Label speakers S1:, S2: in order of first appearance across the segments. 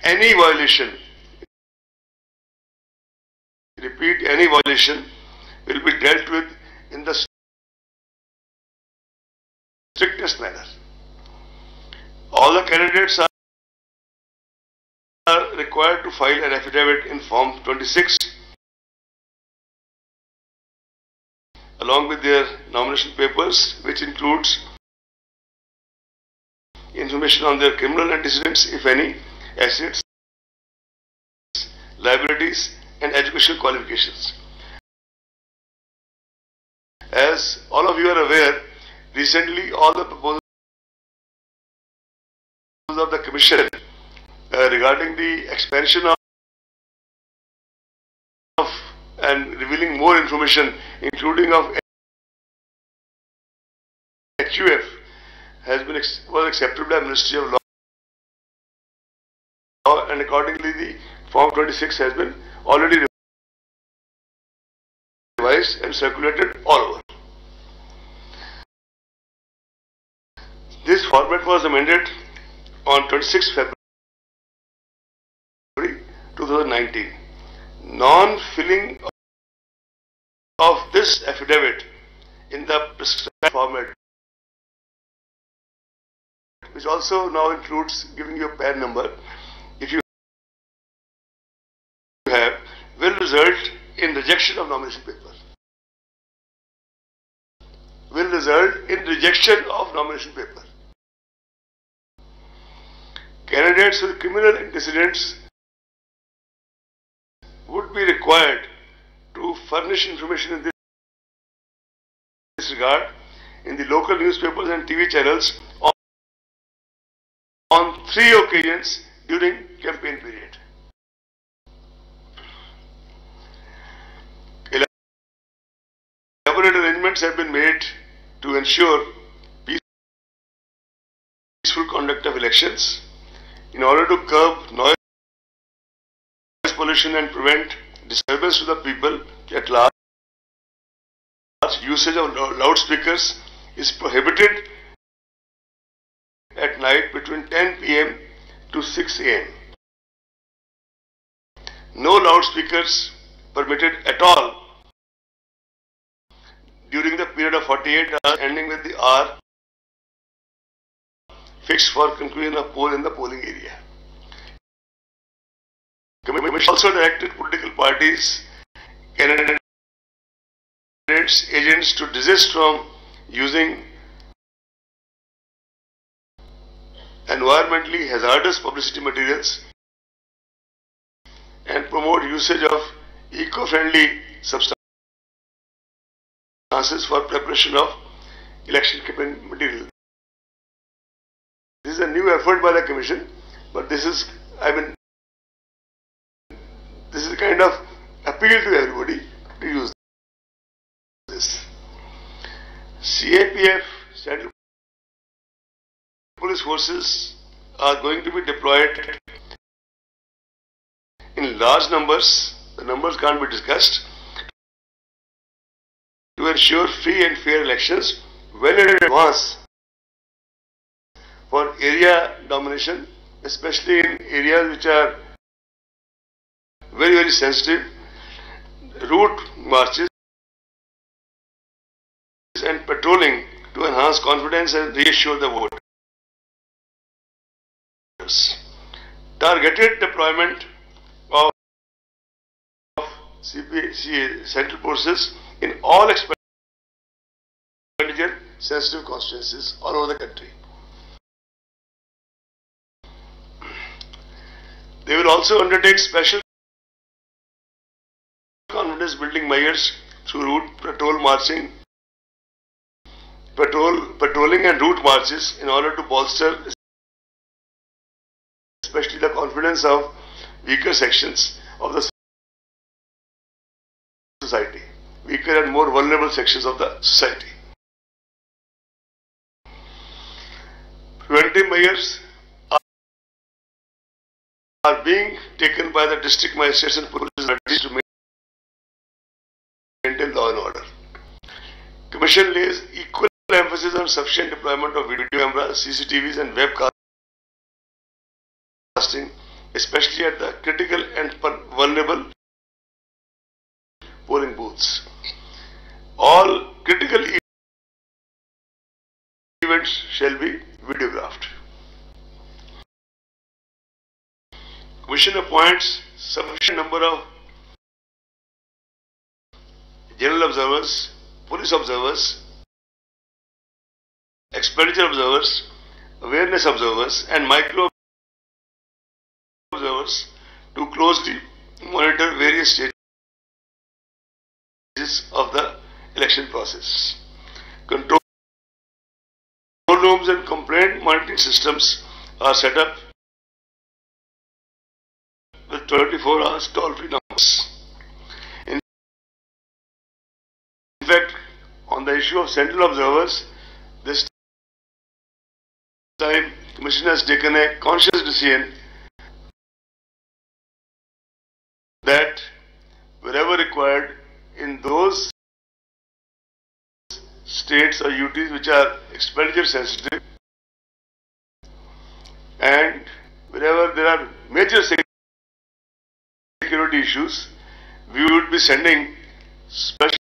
S1: any violation, repeat, any violation will be dealt with in the strictest manner. All the candidates are required to file an affidavit in Form 26 along with their nomination papers, which includes information on their criminal antecedents, if any, assets, liabilities, and educational qualifications. As all of you are aware, recently all the proposals of the Commission regarding the expansion of and revealing more information, including of HUF, was accepted by the Ministry of Law, and accordingly the Form 26 has been already revised and circulated all over. This format was amended on 26 February 2019. Non-filling of this affidavit in the prescribed format, which also now includes giving you a PAN number, if you have, will result in rejection of nomination paper. Will result in rejection of nomination paper. Candidates with criminal antecedents would be required to furnish information in this regard in the local newspapers and TV channels on 3 occasions during campaign period. Elaborate arrangements have been made to ensure peaceful conduct of elections in order to curb noise pollution and prevent disturbance to the people at large. Usage of loudspeakers is prohibited at night between 10 p.m. to 6 a.m. No loudspeakers permitted at all during the period of 48 hours ending with the hour fixed for conclusion of poll in the polling area. Commission also directed political parties, candidates, agents to desist from using environmentally hazardous publicity materials and promote usage of eco-friendly substances for preparation of election campaign material. This is a new effort by the Commission, but this is, this is a kind of appeal to everybody to use this. CAPF, Central Police Forces, are going to be deployed in large numbers. The numbers can't be discussed, to ensure free and fair elections well in advance for area domination, especially in areas which are very, very sensitive, route marches and patrolling to enhance confidence and reassure the voters. Targeted deployment of CPA, Central Forces in all expenditure sensitive constituencies all over the country. They will also undertake special confidence building measures through route patrol marching, patrolling and route marches in order to bolster especially the confidence of weaker sections of the society, weaker and more vulnerable sections of the society. Preventive measures are being taken by the district magistrates and police authorities to maintain law and order. Commission lays equal emphasis on sufficient deployment of video cameras, CCTVs and webcasting especially at the critical and vulnerable polling booths. All critical events shall be videographed. Commission appoints sufficient number of general observers, police observers, expenditure observers, awareness observers and micro observers to closely monitor various stages of the election process. Control rooms and complaint monitoring systems are set up with 24 hours toll-free numbers. In fact, on the issue of central observers, this time Commission has taken a conscious decision that wherever required in those states or UTs which are expenditure sensitive and wherever there are major security issues, we would be sending special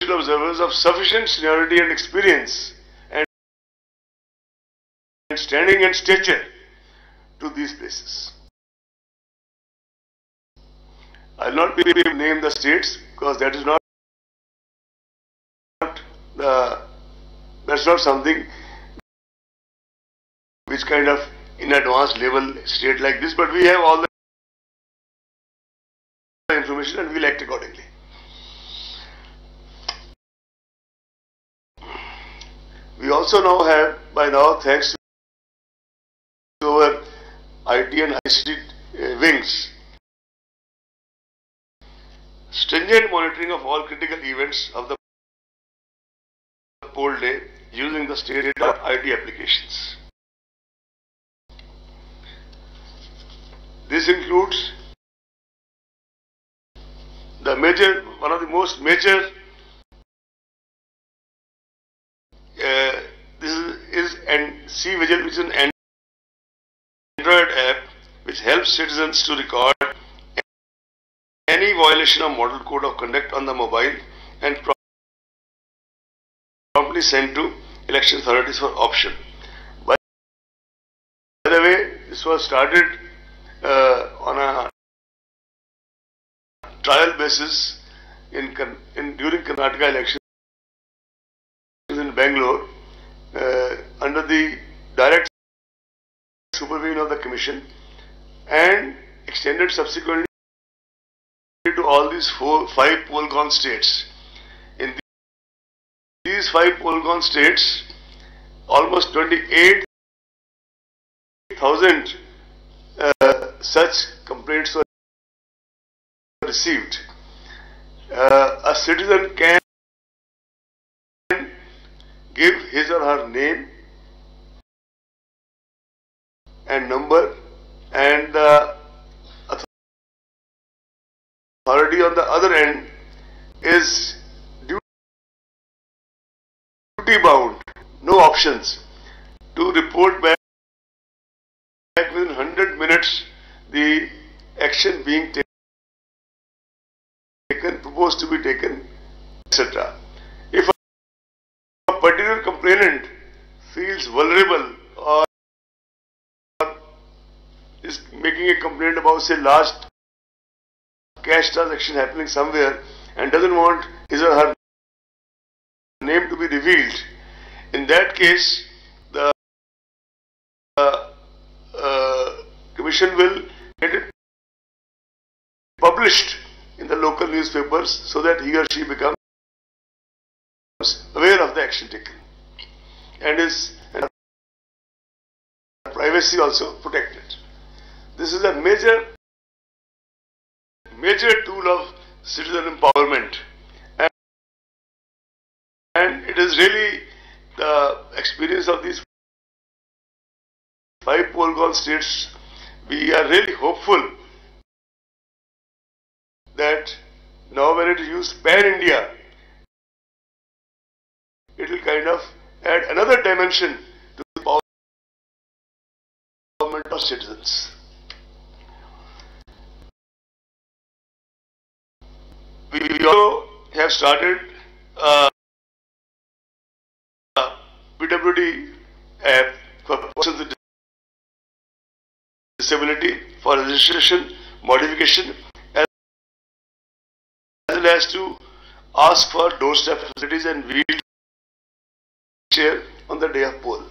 S1: observers of sufficient seniority and experience and standing and stature to these places. I will not be able to name the states because that is not something which kind of in advanced level state like this, but we have all the information and we will act accordingly. We also now have, by now, thanks to our IT and ICT wings, stringent monitoring of all critical events of the poll day using the state IT applications. This includes one of the most major, this is C-Vigil, which is an Android app which helps citizens to record any violation of Model Code of Conduct on the mobile and promptly sent to election authorities for option. By the way, this was started on a trial basis during Karnataka elections in Bangalore under the direct supervision of the Commission and extended subsequently to all these 5 poll-gone states. In these 5 poll-gone states, almost 28,000 such complaints were received. A citizen can give his or her name and number, and the authority on the other end is duty bound, no options, to report back within 100 minutes the action being taken, proposed to be taken, etc. If a particular complainant feels vulnerable or is making a complaint about, say, large cash transaction happening somewhere and doesn't want his or her name to be revealed, in that case the Commission will get it published in the local newspapers so that he or she becomes aware of the action taken and privacy also protected. This is a major tool of citizen empowerment, and it is really the experience of these 5 poll-gone states. We are really hopeful that now when it is used pan-India, it will kind of add another dimension to the empowerment of citizens. We also have started PWD app for persons with disability for registration, modification, as well as to ask for doorstep facilities and wheelchair on the day of poll.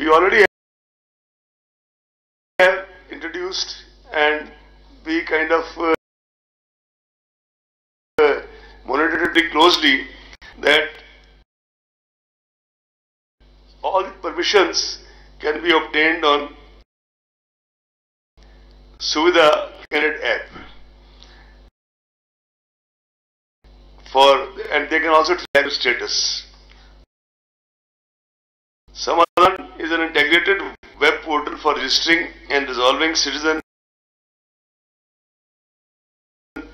S1: We already have introduced, and we kind of monitored it closely, that all the permissions can be obtained on Suvidha Candidate app and they can also track the status. Samadhan is an integrated web portal for registering and resolving citizen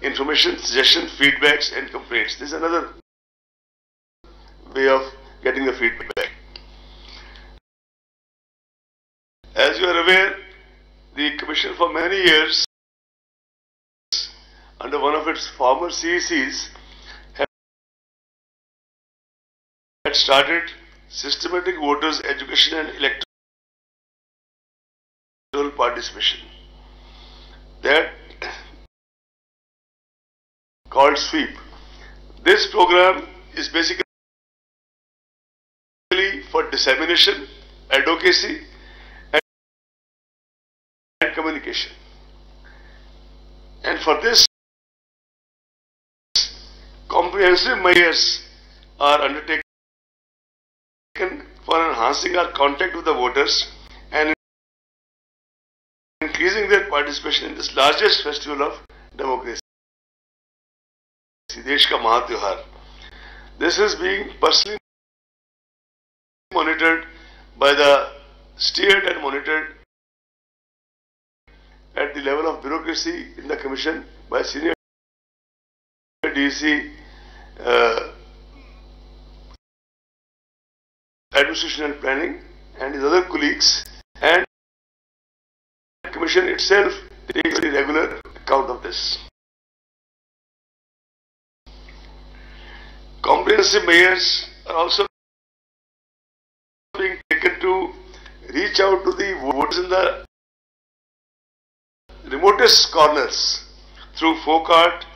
S1: information, suggestions, feedbacks and complaints. This is another way of getting the feedback. As you are aware, the Commission for many years, under one of its former CECs, had started systematic voters education and electoral participation. That called SWEEP. This program is basically for dissemination, advocacy and communication. And for this, comprehensive measures are undertaken for enhancing our contact with the voters and increasing their participation in this largest festival of democracy, Desh Ka Mahatyauhar. This is being personally monitored by the steered and monitored at the level of bureaucracy in the Commission by senior DC, Administration and Planning, and his other colleagues, and the Commission itself takes a regular account of this. Comprehensive measures are also being taken to reach out to the voters in the remotest corners through folk art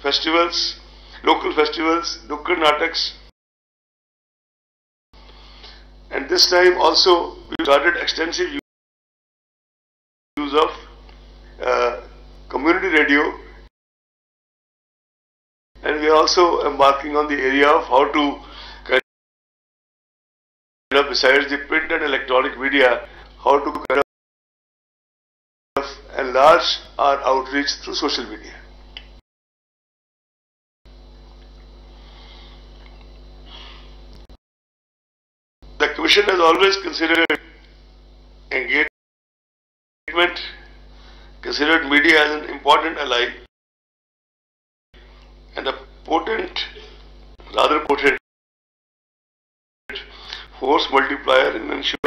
S1: festivals, local festivals, Nukkad Nataks, and this time also we started extensive use of community radio, and we are also embarking on the area of how to kind of, besides the print and electronic media, how to kind of enlarge our outreach through social media. The Commission has always considered engagement, considered media as an important ally and a rather potent force multiplier in ensuring